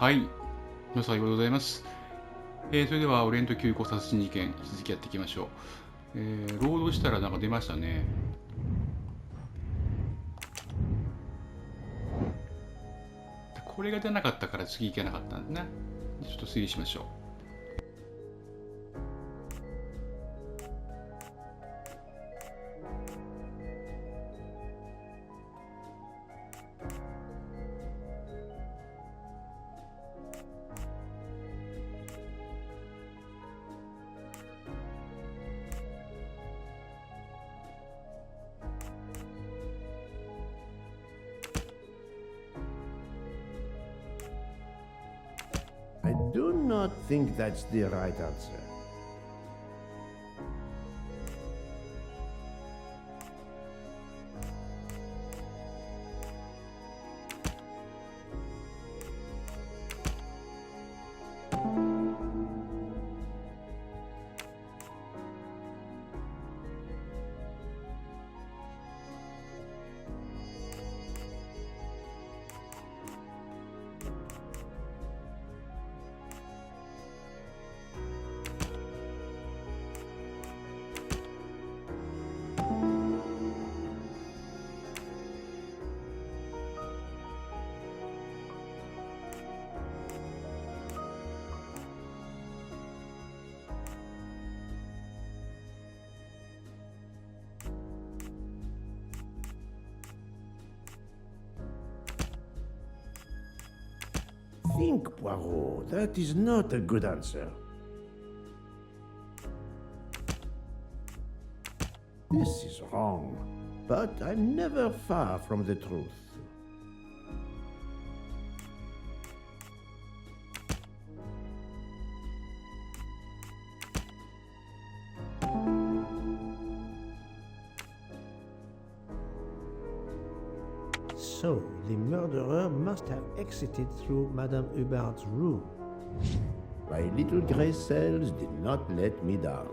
はい、の最後でございます。それではオリエント急行殺人事件、引き続きやっていきましょう。ロードしたらなんか出ましたね。これが出なかったから次行けなかったんですね。ちょっと推理しましょう。I do not think that's the right answer. Think, Poirot. That is not a good answer. This is wrong, but I'm never far from the truth. So, the murderer must have exited through Madame Hubbard's room. My little grey cells did not let me down.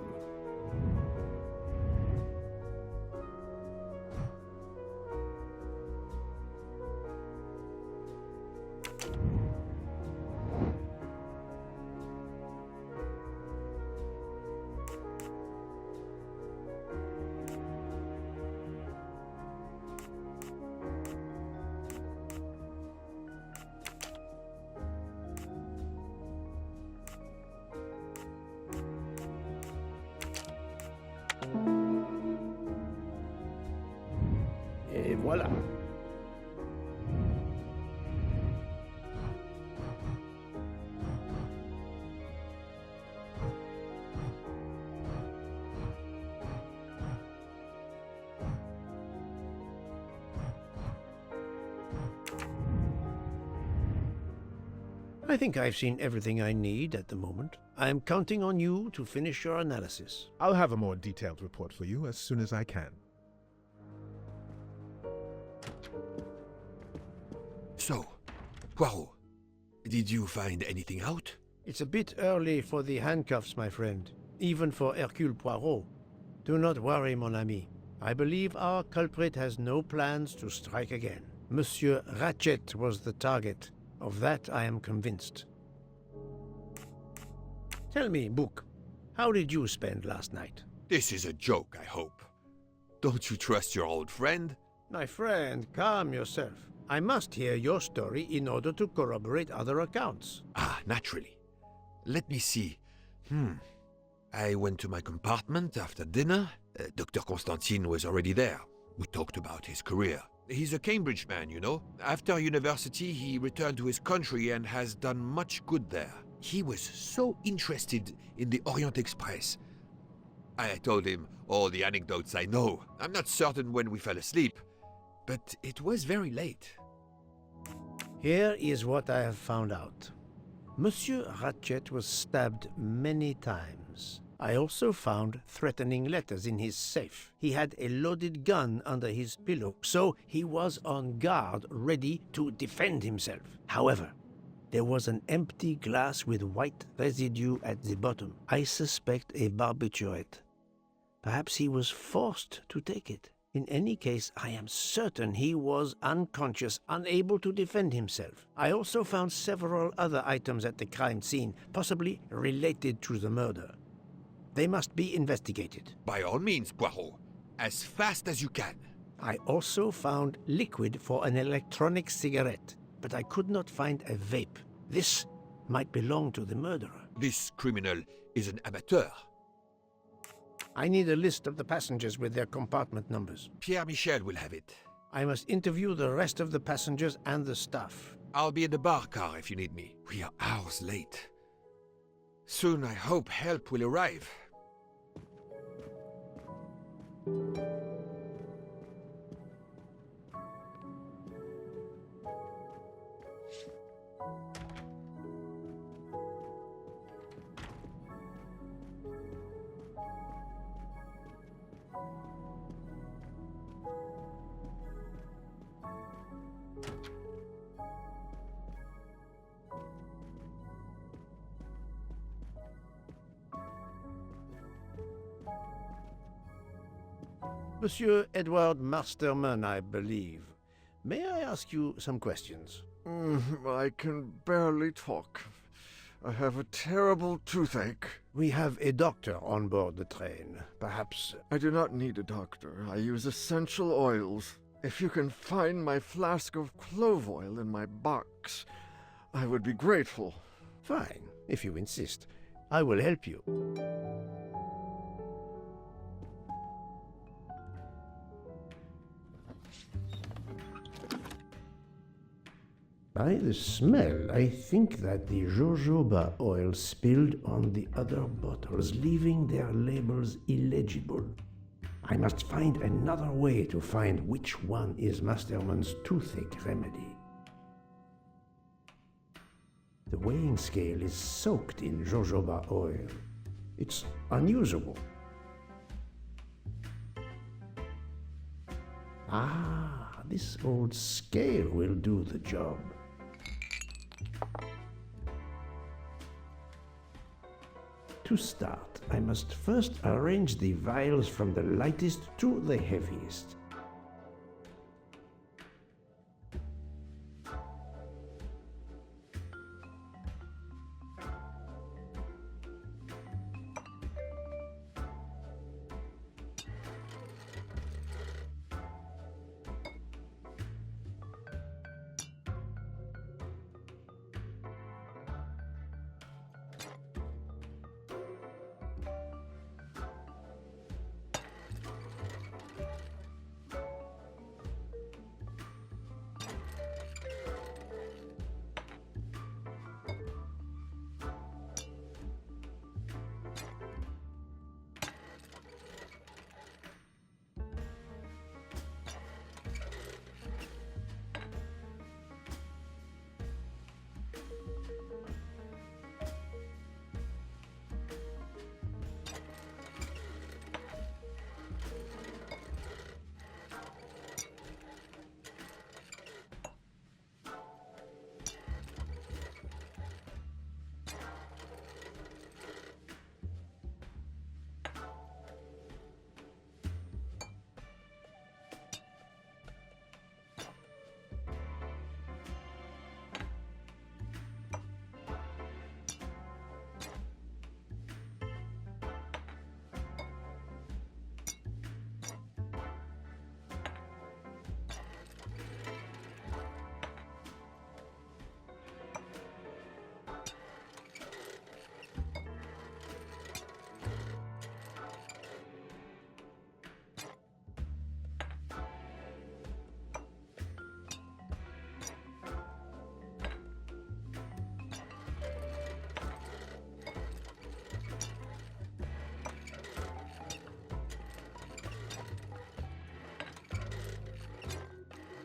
Et voilà. I think I've seen everything I need at the moment. I'm counting on you to finish your analysis. I'll have a more detailed report for you as soon as I can. So, Poirot, did you find anything out? It's a bit early for the handcuffs, my friend. Even for Hercule Poirot. Do not worry, mon ami. I believe our culprit has no plans to strike again. Monsieur Ratchet was the target. Of that I am convinced. Tell me, Book, how did you spend last night? This is a joke, I hope. Don't you trust your old friend? My friend, calm yourself. I must hear your story in order to corroborate other accounts. Ah, naturally. Let me see. I went to my compartment after dinner. Dr. Constantine was already there. We talked about his career. He's a Cambridge man, you know. After university, he returned to his country and has done much good there. He was so interested in the Orient Express. I told him all the anecdotes I know. I'm not certain when we fell asleep, but it was very late. Here is what I have found out. Monsieur Ratchet was stabbed many times. I also found threatening letters in his safe. He had a loaded gun under his pillow, so he was on guard, ready to defend himself. However, there was an empty glass with white residue at the bottom. I suspect a barbiturate. Perhaps he was forced to take it. In any case, I am certain he was unconscious, unable to defend himself. I also found several other items at the crime scene, possibly related to the murder. They must be investigated. By all means, Poirot. As fast as you can. I also found liquid for an electronic cigarette, but I could not find a vape. This might belong to the murderer. This criminal is an amateur. I need a list of the passengers with their compartment numbers. Pierre Michel will have it. I must interview the rest of the passengers and the staff. I'll be in the bar car if you need me. We are hours late. Soon I hope help will arrive. Monsieur Edward Masterman, I believe. May I ask you some questions? I can barely talk. I have a terrible toothache. We have a doctor on board the train. Perhaps... I do not need a doctor. I use essential oils. If you can find my flask of clove oil in my box, I would be grateful. Fine, if you insist. I will help you. By the smell, I think that the jojoba oil spilled on the other bottles, leaving their labels illegible. I must find another way to find which one is Masterman's toothache remedy. The weighing scale is soaked in jojoba oil. It's unusual. Ah, this old scale will do the job. To start, I must first arrange the vials from the lightest to the heaviest.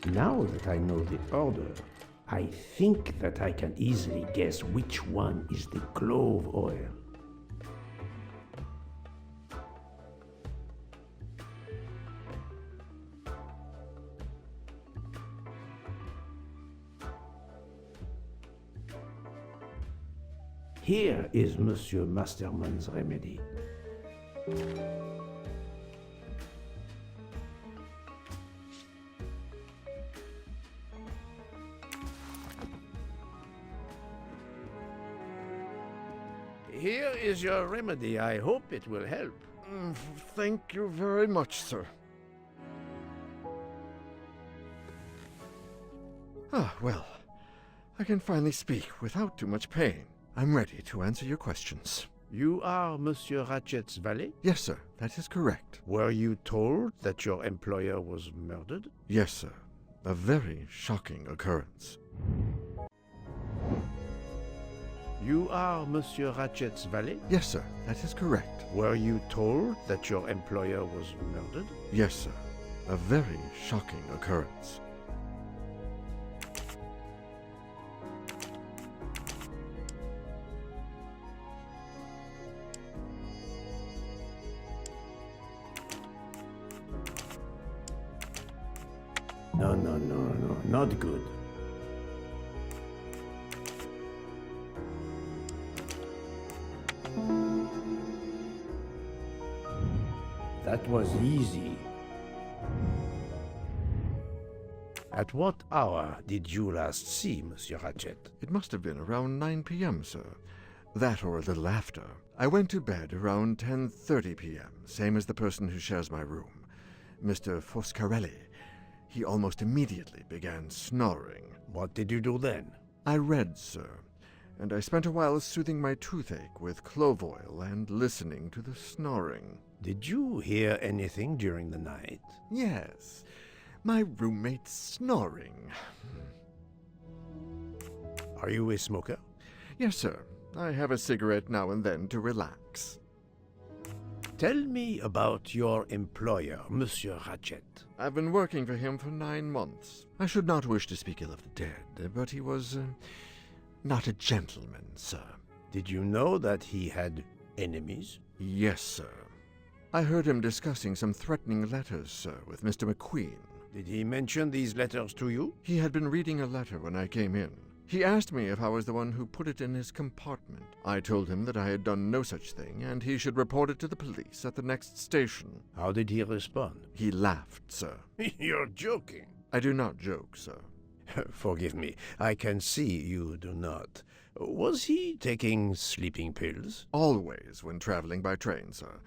Now that I know the order, I think that I can easily guess which one is the clove oil. Here is Monsieur Masterman's remedy. Here is your remedy. I hope it will help. Thank you very much, sir. Ah, well, I can finally speak without too much pain. I'm ready to answer your questions. You are Monsieur Ratchet's valet? Yes, sir, that is correct. Were you told that your employer was murdered? Yes, sir. A very shocking occurrence. You are Monsieur Ratchet's valet? Yes, sir, that is correct. Were you told that your employer was murdered? Yes, sir. A very shocking occurrence. No, not good. That was easy. At what hour did you last see Monsieur Ratchet? It must have been around 9 p.m., sir. That or a little after. I went to bed around 10:30 p.m., same as the person who shares my room, Mr. Foscarelli. He almost immediately began snoring. What did you do then? I read, sir, and I spent a while soothing my toothache with clove oil and listening to the snoring. Did you hear anything during the night? Yes, my roommate snoring. Are you a smoker? Yes, sir. I have a cigarette now and then to relax. Tell me about your employer, Monsieur Ratchet. I've been working for him for 9 months. I should not wish to speak ill of the dead, but he was not a gentleman, sir. Did you know that he had enemies? Yes, sir. I heard him discussing some threatening letters, sir, with Mr. McQueen. Did he mention these letters to you? He had been reading a letter when I came in. He asked me if I was the one who put it in his compartment. I told him that I had done no such thing, and he should report it to the police at the next station. How did he respond? He laughed, sir. You're joking. I do not joke, sir. Forgive me, I can see you do not. Was he taking sleeping pills? Always when traveling by train, sir.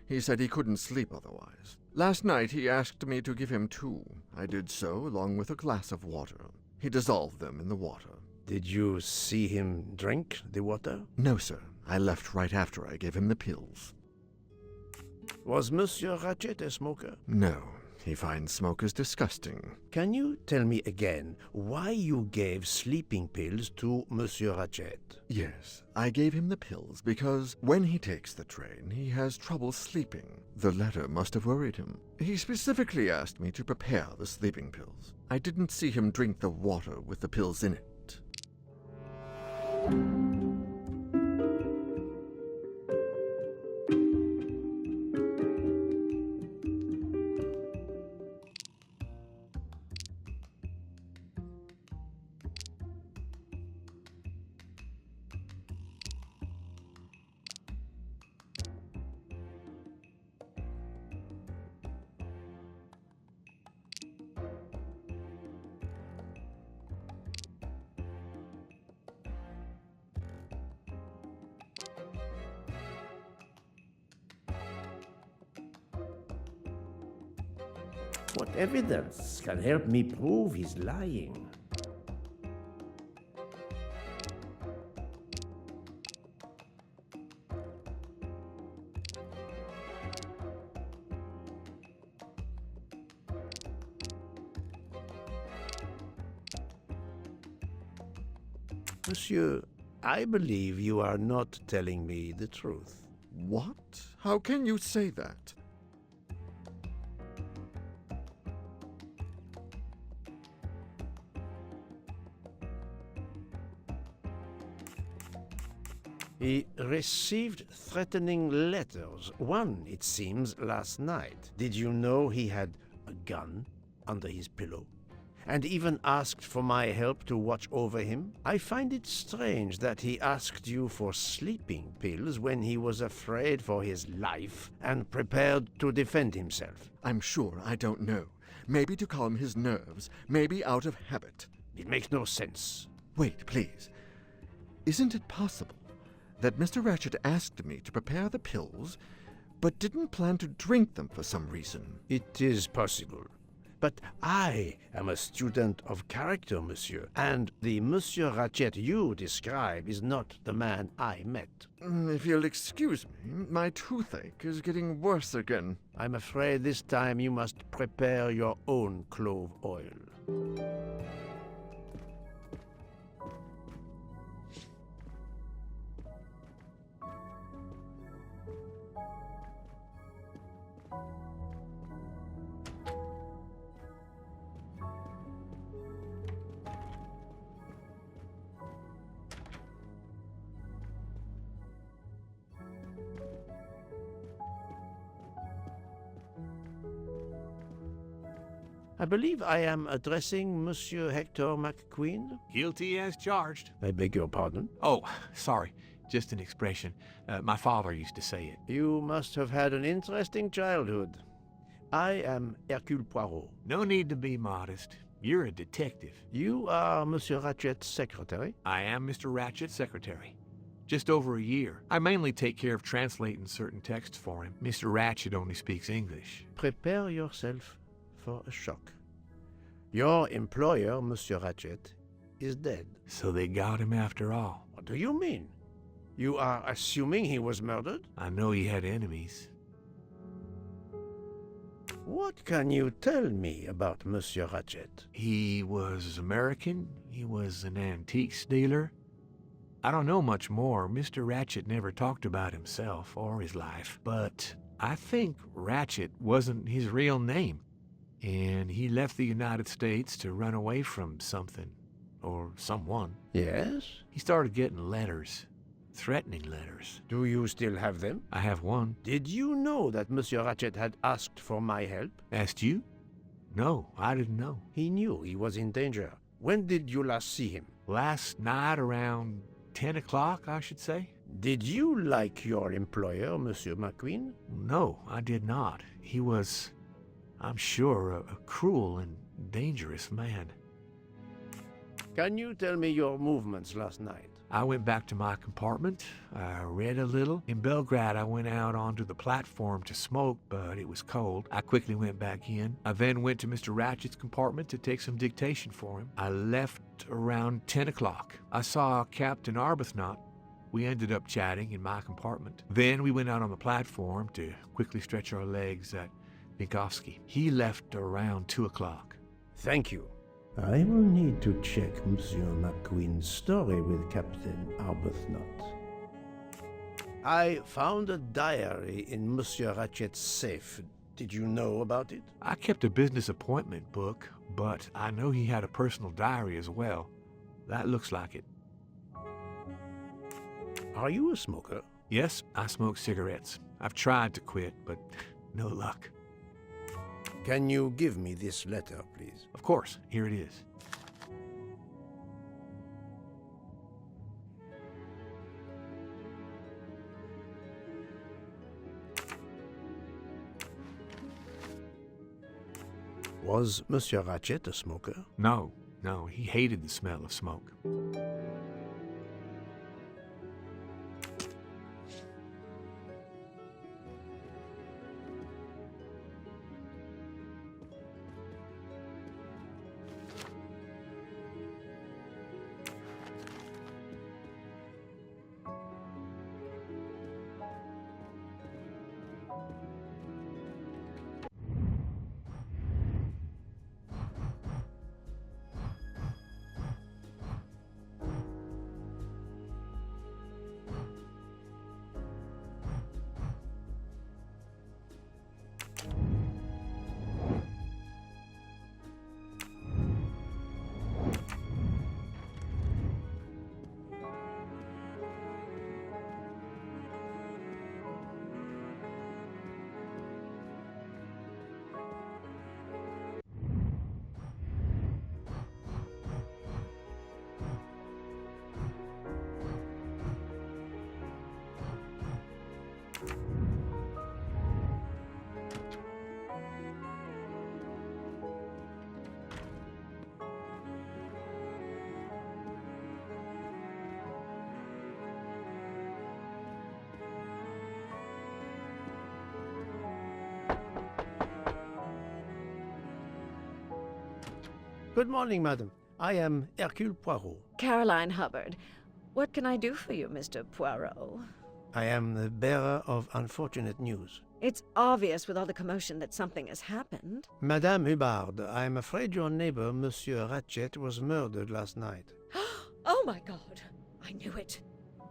He said he couldn't sleep otherwise. Last night he asked me to give him 2. I did so, along with a glass of water. He dissolved them in the water. Did you see him drink the water? No, sir. I left right after I gave him the pills. Was Monsieur Ratchet a smoker? No. He finds smokers disgusting. Can you tell me again why you gave sleeping pills to Monsieur Ratchet? Yes, I gave him the pills because when he takes the train, he has trouble sleeping. The letter must have worried him. He specifically asked me to prepare the sleeping pills. I didn't see him drink the water with the pills in it. What evidence can help me prove he's lying? Monsieur, I believe you are not telling me the truth. What? How can you say that? He received threatening letters. One, it seems, last night. Did you know he had a gun under his pillow? And even asked for my help to watch over him? I find it strange that he asked you for sleeping pills when he was afraid for his life and prepared to defend himself. I'm sure I don't know. Maybe to calm his nerves, maybe out of habit. It makes no sense. Wait, please. Isn't it possible that Mr. Ratchet asked me to prepare the pills, but didn't plan to drink them for some reason. It is possible. But I am a student of character, monsieur, and the Monsieur Ratchet you describe is not the man I met. If you'll excuse me, my toothache is getting worse again. I'm afraid this time you must prepare your own clove oil. I believe I am addressing Monsieur Hector McQueen. Guilty as charged. I beg your pardon. Oh, sorry. Just an expression. My father used to say it. You must have had an interesting childhood. I am Hercule Poirot. No need to be modest. You're a detective. You are Monsieur Ratchet's secretary? I am Mr. Ratchet's secretary. Just over a year. I mainly take care of translating certain texts for him. Mr. Ratchet only speaks English. Prepare yourself for a shock. Your employer, Monsieur Ratchet, is dead. So they got him after all. What do you mean? You are assuming he was murdered? I know he had enemies. What can you tell me about Monsieur Ratchet? He was American. He was an antiques dealer. I don't know much more. Mr. Ratchet never talked about himself or his life. But I think Ratchet wasn't his real name. And he left the United States to run away from something. Or someone. Yes? He started getting letters. Threatening letters. Do you still have them? I have one. Did you know that Monsieur Ratchet had asked for my help? Asked you? No, I didn't know. He knew he was in danger. When did you last see him? Last night around 10 o'clock, I should say. Did you like your employer, Monsieur McQueen? No, I did not. He was, I'm sure, a cruel and dangerous man. Can you tell me your movements last night? I went back to my compartment. I read a little. In Belgrade, I went out onto the platform to smoke, but it was cold. I quickly went back in. I then went to Mr. Ratchet's compartment to take some dictation for him. I left around 10 o'clock. I saw Captain Arbuthnot. We ended up chatting in my compartment. Then we went out on the platform to quickly stretch our legs at Minkowski. He left around 2 o'clock. Thank you. I will need to check Monsieur McQueen's story with Captain Arbuthnot. I found a diary in Monsieur Ratchet's safe. Did you know about it? I kept a business appointment book, but I know he had a personal diary as well. That looks like it. Are you a smoker? Yes, I smoke cigarettes. I've tried to quit, but no luck. Can you give me this letter, please? Of course, here it is. Was Monsieur Ratchet a smoker? No, he hated the smell of smoke. Good morning, madam. I am Hercule Poirot. Caroline Hubbard. What can I do for you, Mr. Poirot? I am the bearer of unfortunate news. It's obvious with all the commotion that something has happened. Madame Hubbard, I am afraid your neighbor, Monsieur Ratchet, was murdered last night. Oh my God! I knew it!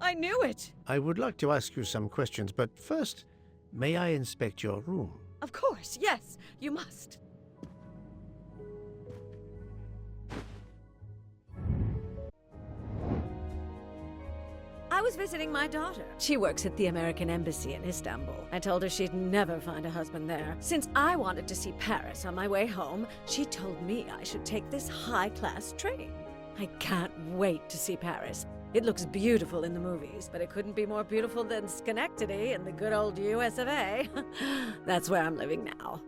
I knew it! I would like to ask you some questions, but first, may I inspect your room? Of course, yes, you must. I was visiting my daughter. She works at the American Embassy in Istanbul. I told her she'd never find a husband there. Since I wanted to see Paris on my way home, she told me I should take this high-class train. I can't wait to see Paris. It looks beautiful in the movies, but it couldn't be more beautiful than Schenectady in the good old US of A. That's where I'm living now.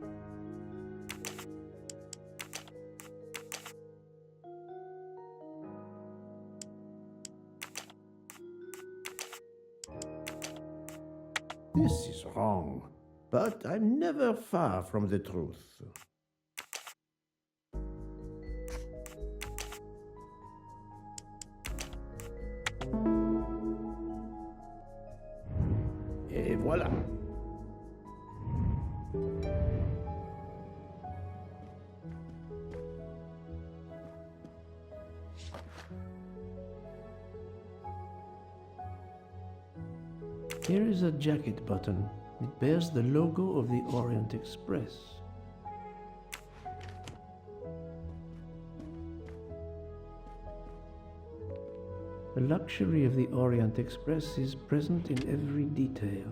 This is wrong, but I'm never far from the truth. Et voilà. Here is a jacket button. It bears the logo of the Orient Express. The luxury of the Orient Express is present in every detail.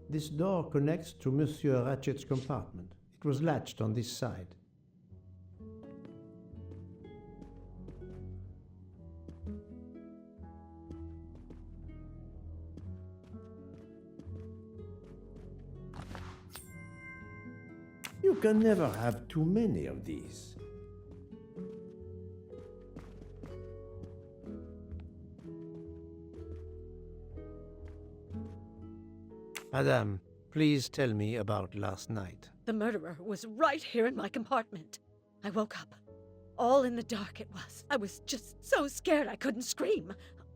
This door connects to Monsieur Ratchet's compartment. It was latched on this side. You can never have too many of these. Madame, please tell me about last night. The murderer was right here in my compartment. I woke up. All in the dark it was. I was just so scared I couldn't scream.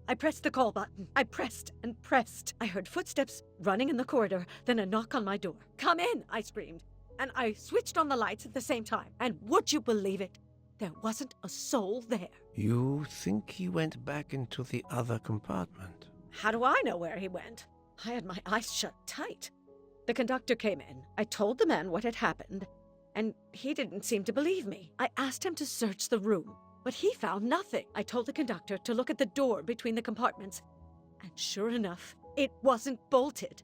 I pressed the call button. I pressed and pressed. I heard footsteps running in the corridor, then a knock on my door. "Come in," I screamed. And I switched on the lights at the same time. And would you believe it? There wasn't a soul there. You think he went back into the other compartment? How do I know where he went? I had my eyes shut tight. The conductor came in. I told the man what had happened, and he didn't seem to believe me. I asked him to search the room, but he found nothing. I told the conductor to look at the door between the compartments, and sure enough, it wasn't bolted.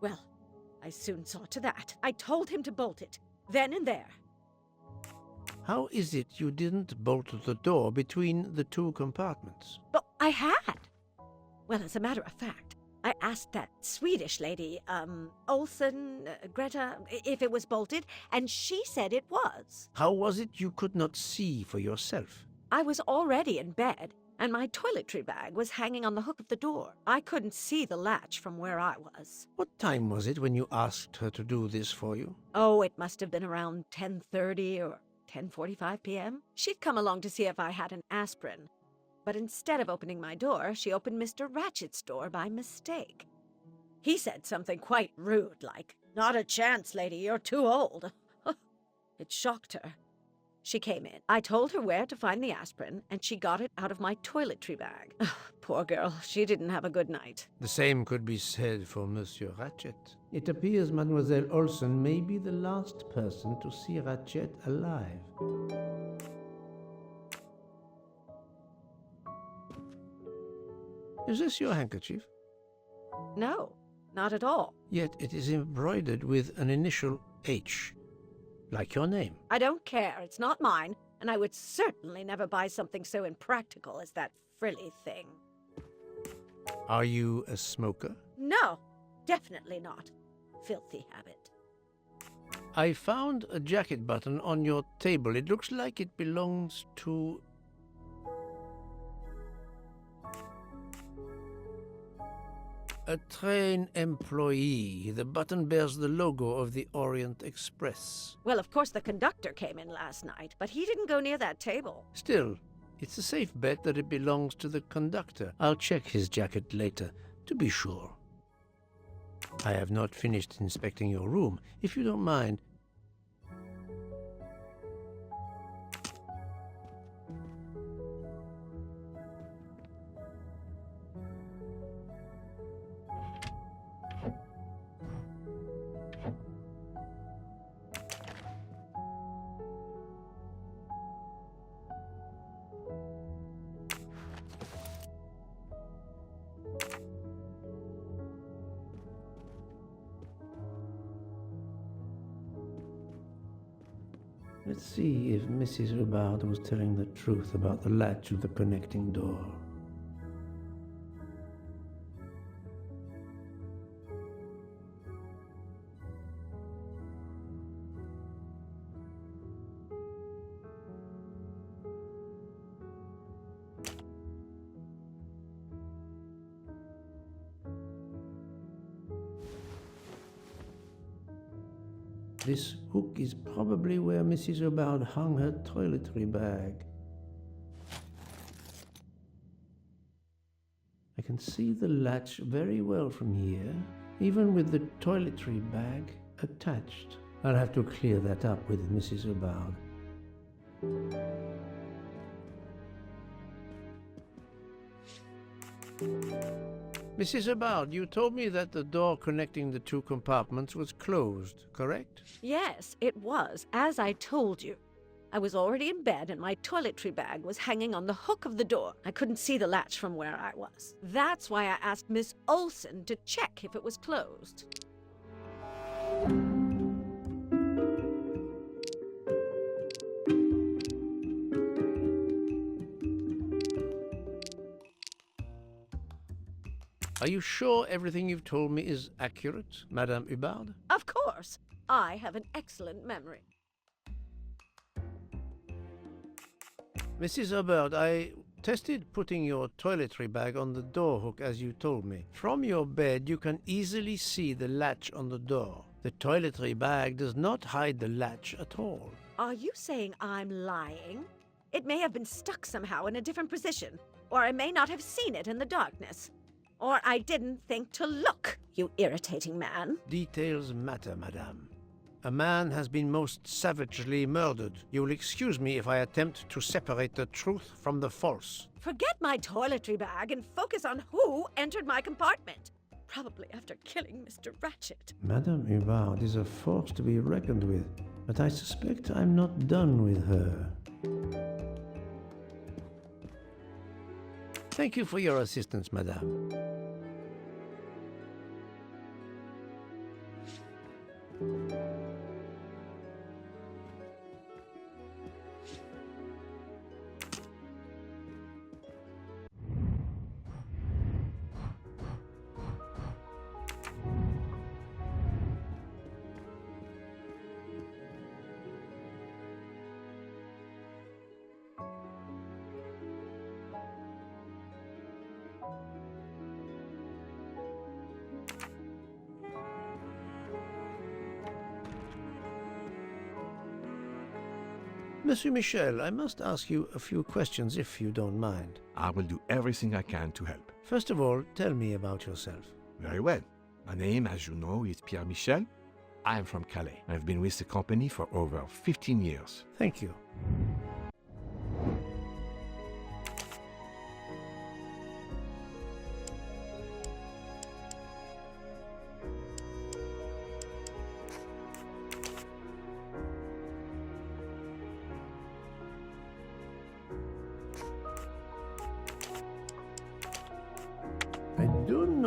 Well, I soon saw to that. I told him to bolt it, then and there. How is it you didn't bolt the door between the two compartments? But I had. Well, as a matter of fact, I asked that Swedish lady, Olsen, Greta, if it was bolted, and she said it was. How was it you could not see for yourself? I was already in bed, and my toiletry bag was hanging on the hook of the door. I couldn't see the latch from where I was. What time was it when you asked her to do this for you? Oh, it must have been around 10:30 or 10:45 p.m. She'd come along to see if I had an aspirin. But instead of opening my door, she opened Mr. Ratchet's door by mistake. He said something quite rude, like, "Not a chance, lady, you're too old." It shocked her. She came in. I told her where to find the aspirin, and she got it out of my toiletry bag. Poor girl, she didn't have a good night. The same could be said for Monsieur Ratchet. It appears Mademoiselle Olsen may be the last person to see Ratchet alive. Is this your handkerchief? No, not at all. Yet it is embroidered with an initial H, like your name. I don't care. It's not mine, and I would certainly never buy something so impractical as that frilly thing. Are you a smoker? No, definitely not. Filthy habit. I found a jacket button on your table. It looks like it belongs to... a train employee. The button bears the logo of the Orient Express. Well, of course the conductor came in last night, but he didn't go near that table. Still, it's a safe bet that it belongs to the conductor. I'll check his jacket later, to be sure. I have not finished inspecting your room. If you don't mind, let's see if Mrs. Hubbard was telling the truth about the latch of the connecting door. This hook is probably where Mrs. Hubbard hung her toiletry bag. I can see the latch very well from here, even with the toiletry bag attached. I'll have to clear that up with Mrs. Hubbard. Mrs. Hubbard, you told me that the door connecting the two compartments was closed, correct? Yes, it was, as I told you. I was already in bed and my toiletry bag was hanging on the hook of the door. I couldn't see the latch from where I was. That's why I asked Miss Olsen to check if it was closed. Are you sure everything you've told me is accurate, Madame Hubbard? Of course. I have an excellent memory. Mrs. Hubbard, I tested putting your toiletry bag on the door hook as you told me. From your bed, you can easily see the latch on the door. The toiletry bag does not hide the latch at all. Are you saying I'm lying? It may have been stuck somehow in a different position, or I may not have seen it in the darkness. Or I didn't think to look, you irritating man. Details matter, madame. A man has been most savagely murdered. You will excuse me if I attempt to separate the truth from the false. Forget my toiletry bag and focus on who entered my compartment. Probably after killing Mr. Ratchet. Madame Hubbard is a force to be reckoned with, but I suspect I'm not done with her. Thank you for your assistance, madame. Monsieur Michel, I must ask you a few questions if you don't mind. I will do everything I can to help. First of all, tell me about yourself. Very well. My name, as you know, is Pierre Michel. I am from Calais. I've been with the company for over 15 years. Thank you.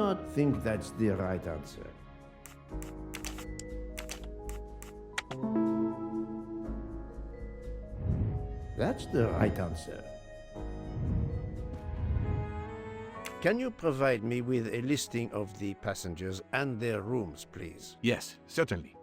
not think that's the right answer. That's the right answer. Can you provide me with a listing of the passengers and their rooms, please? Yes, certainly.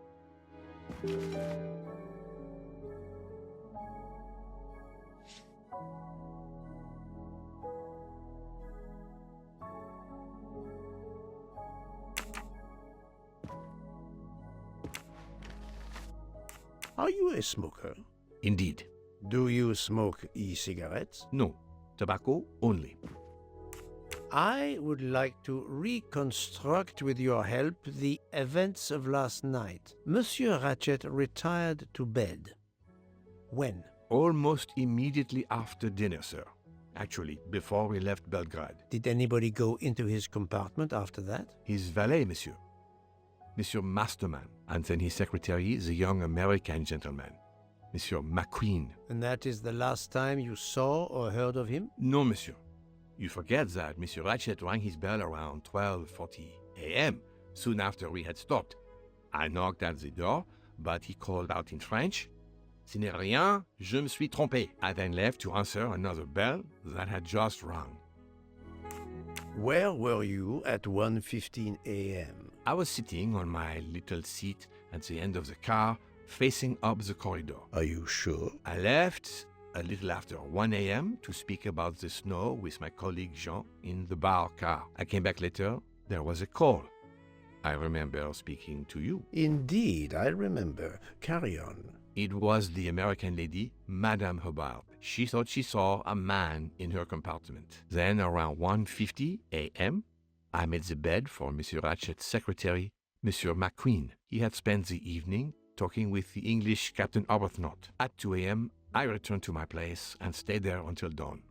Are you a smoker? Indeed. Do you smoke e-cigarettes? No, tobacco only. I would like to reconstruct with your help the events of last night. Monsieur Ratchet retired to bed. When? Almost immediately after dinner, sir. Actually, before we left Belgrade. Did anybody go into his compartment after that? His valet, monsieur. Monsieur Masterman. And then his secretary, the young American gentleman. Monsieur McQueen. And that is the last time you saw or heard of him? No, monsieur. You forget that Monsieur Ratchet rang his bell around 12:40 a.m., soon after we had stopped. I knocked at the door, but he called out in French, "Ce n'est rien, je me suis trompé." I then left to answer another bell that had just rung. Where were you at 1:15 a.m.? I was sitting on my little seat at the end of the car, facing up the corridor. Are you sure? I left a little after 1 a.m. to speak about the snow with my colleague Jean in the bar car. I came back later. There was a call. I remember speaking to you. Indeed, I remember. Carry on. It was the American lady, Madame Hubbard. She thought she saw a man in her compartment. Then, around 1:50 a.m., I made the bed for Monsieur Ratchet's secretary, Monsieur McQueen. He had spent the evening talking with the English Captain Arbuthnot. At 2 a.m., I returned to my place and stayed there until dawn.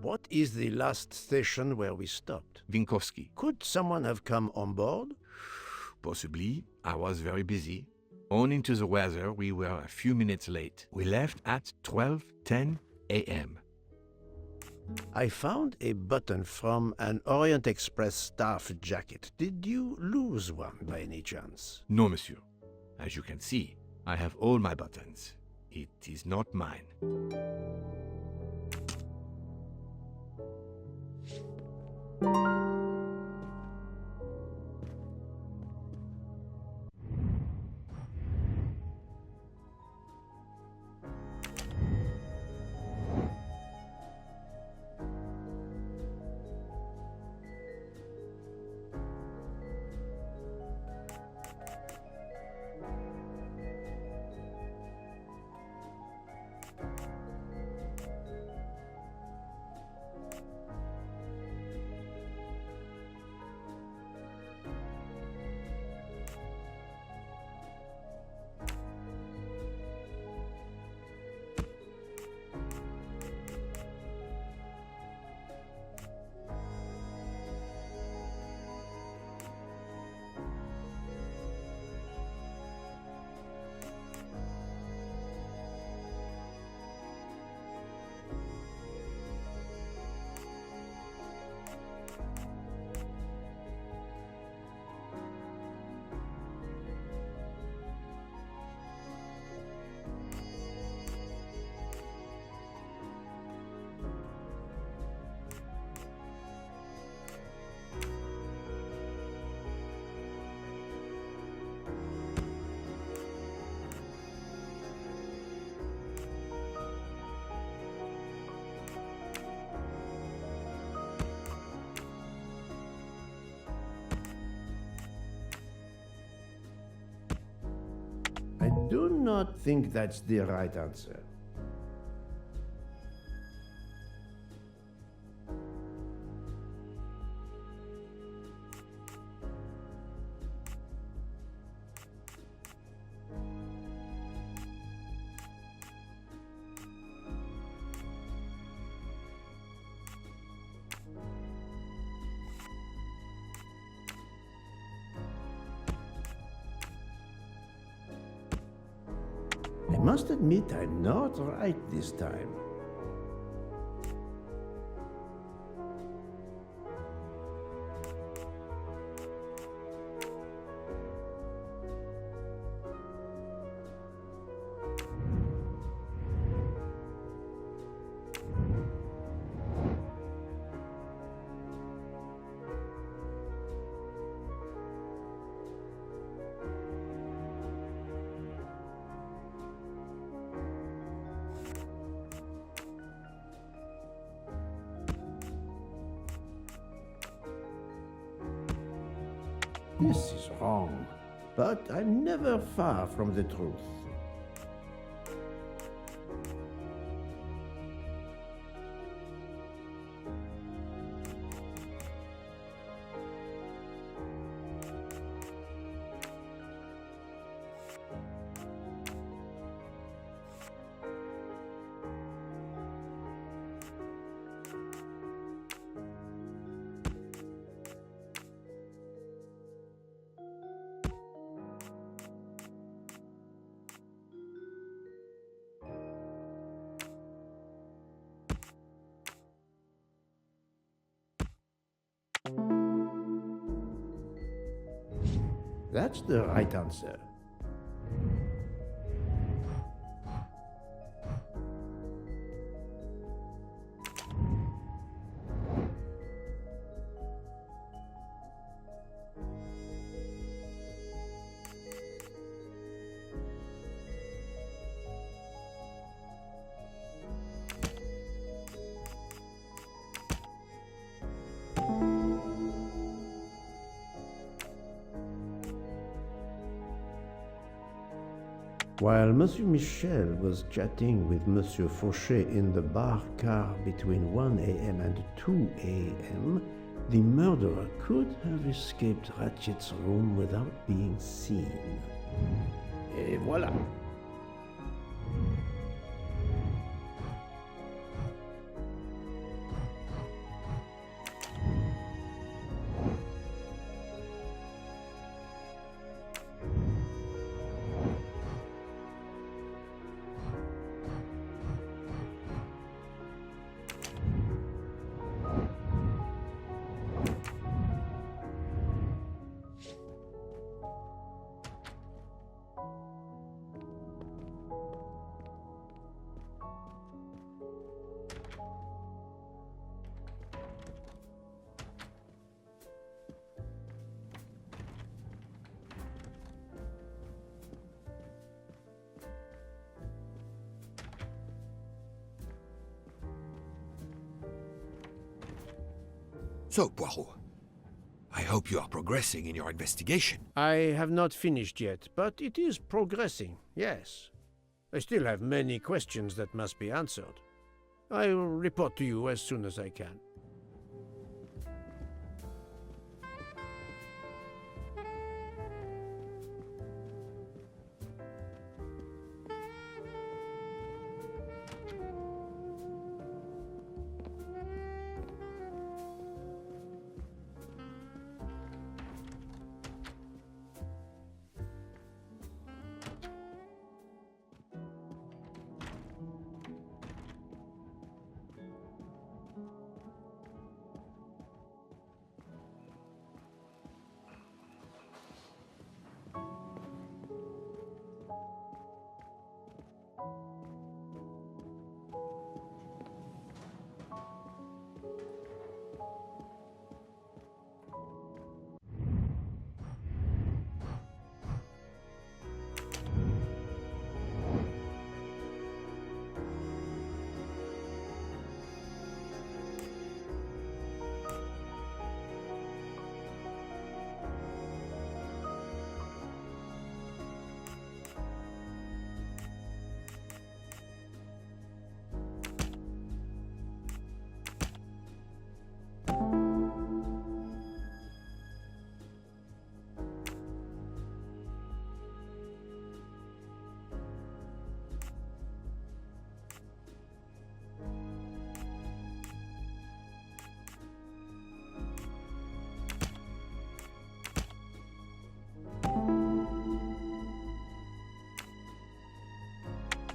What is the last station where we stopped? Vinkovsky. Could someone have come on board? Possibly. I was very busy. Owing to the weather, we were a few minutes late. We left at 12:10 a.m. I found a button from an Orient Express staff jacket. Did you lose one by any chance? No, monsieur. As you can see, I have all my buttons. It is not mine. I do not think that's the right answer. I must admit I'm not right this time. This is wrong, but I'm never far from the truth. That's the right answer. While Monsieur Michel was chatting with Monsieur Fauchet in the bar car between 1 a.m. and 2 a.m., the murderer could have escaped Ratchet's room without being seen. Et voilà! So, Poirot, I hope you are progressing in your investigation. I have not finished yet, but it is progressing, yes. I still have many questions that must be answered. I will report to you as soon as I can.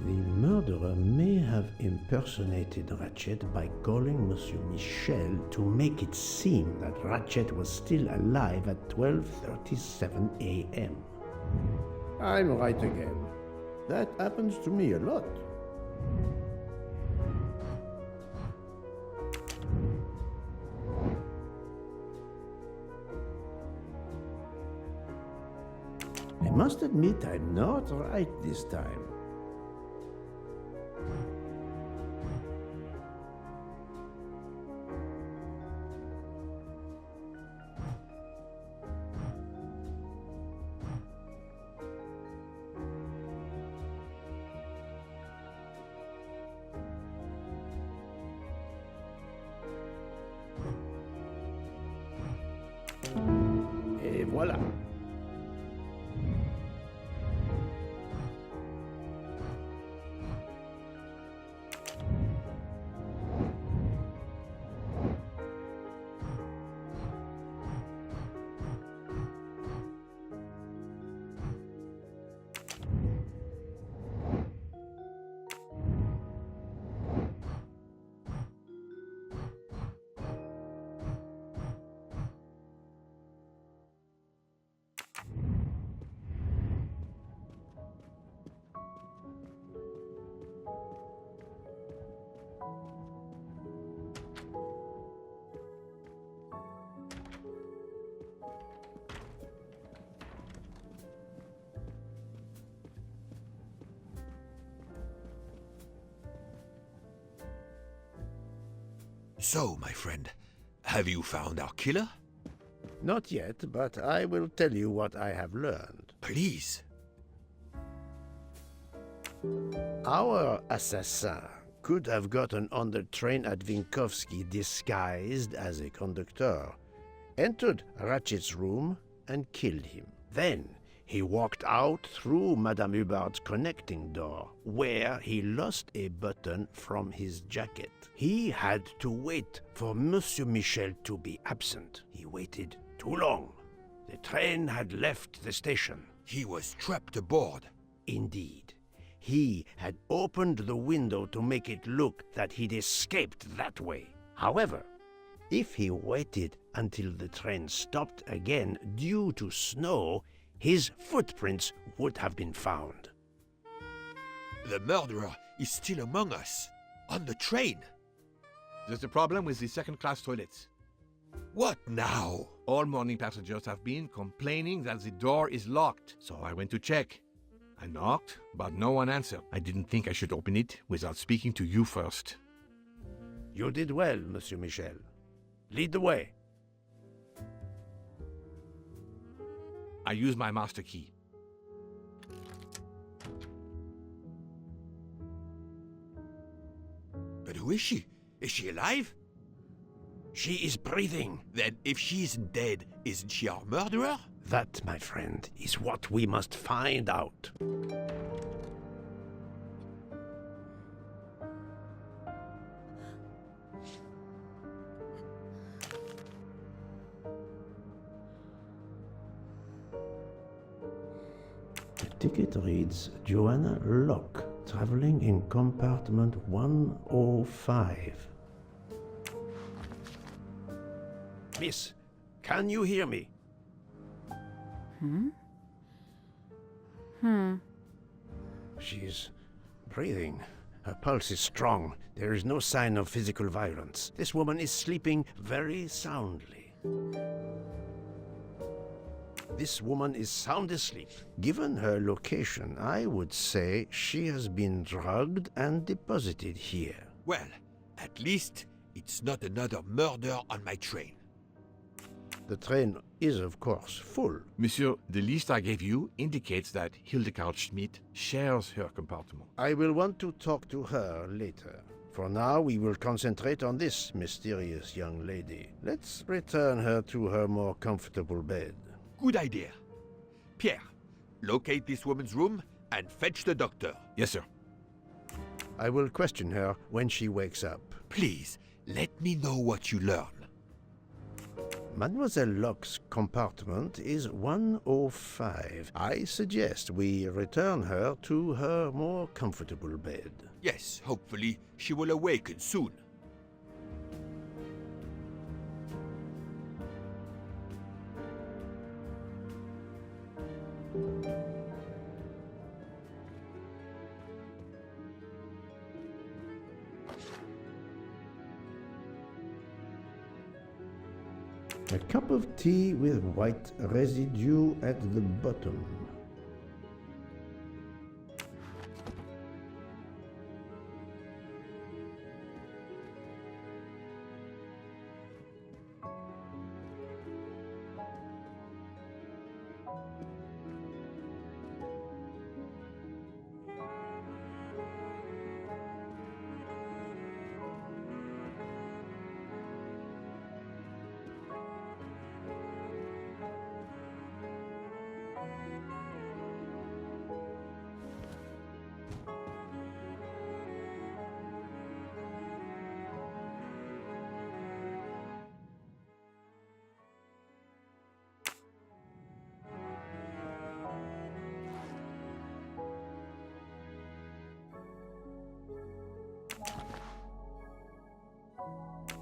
The murderer may have impersonated Ratchet by calling Monsieur Michel to make it seem that Ratchet was still alive at 12:37 a.m. I'm right again. That happens to me a lot. I must admit I'm not right this time. So, my friend, have you found our killer? Not yet, but I will tell you what I have learned. Please. Our assassin could have gotten on the train at Vinkovsky disguised as a conductor, entered Ratchet's room, and killed him. Then he walked out through Madame Hubbard's connecting door, where he lost a button from his jacket. He had to wait for Monsieur Michel to be absent. He waited too long. The train had left the station. He was trapped aboard. Indeed. He had opened the window to make it look that he'd escaped that way. However, if he waited until the train stopped again due to snow, his footprints would have been found. The murderer is still among us, on the train. There's a problem with the second-class toilets. What now? All morning passengers have been complaining that the door is locked, so I went to check. I knocked, but no one answered. I didn't think I should open it without speaking to you first. You did well, Monsieur Michel. Lead the way. I used my master key. But who is she? Is she alive? She is breathing. Then if she isn't dead, isn't she our murderer? That, my friend, is what we must find out. The ticket reads Joanna Locke, traveling in compartment 105. Miss, can you hear me? She's breathing. Her pulse is strong. There is no sign of physical violence. This woman is sleeping very soundly. This woman is sound asleep. Given her location, I would say she has been drugged and deposited here. Well, at least it's not another murder on my train. The train is, of course, full. Monsieur, the list I gave you indicates that Hildegard Schmidt shares her compartment. I will want to talk to her later. For now, we will concentrate on this mysterious young lady. Let's return her to her more comfortable bed. Good idea. Pierre, locate this woman's room and fetch the doctor. Yes, sir. I will question her when she wakes up. Please, let me know what you learn. Mademoiselle Locke's compartment is 105. I suggest we return her to her more comfortable bed. Yes, hopefully she will awaken soon. A cup of tea with white residue at the bottom.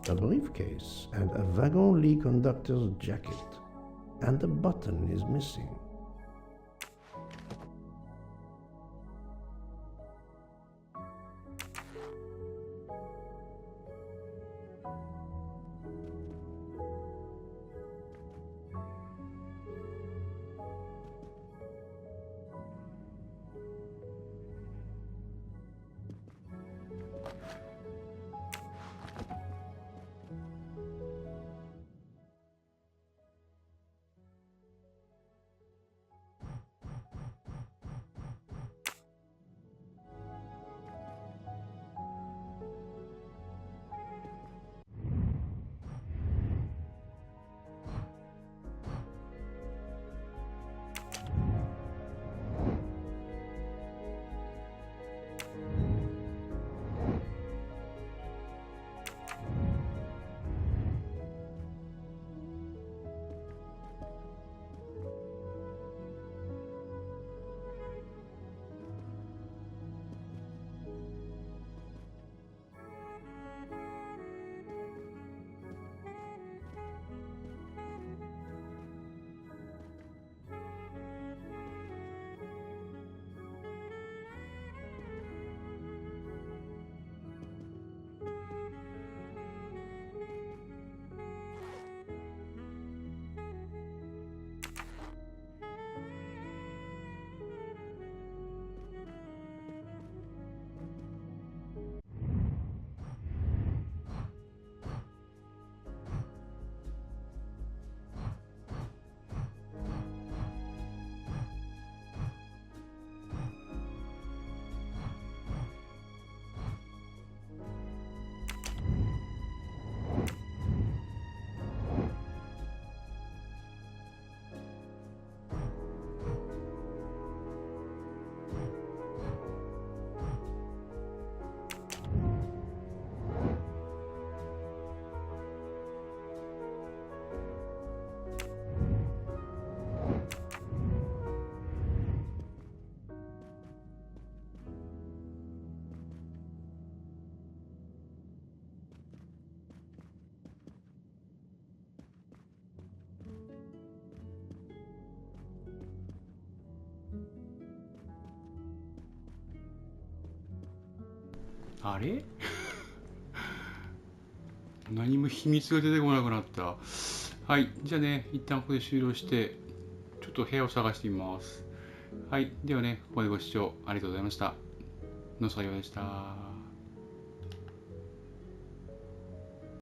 A briefcase and a wagon lit conductor's jacket. And a button is missing. あれ何も秘密が出てこなくなった。はい、じゃあね、一旦ここで終了して、ちょっと部屋を探してみます。はい、ではね、ここまでご視聴ありがとうございました。のさようでした。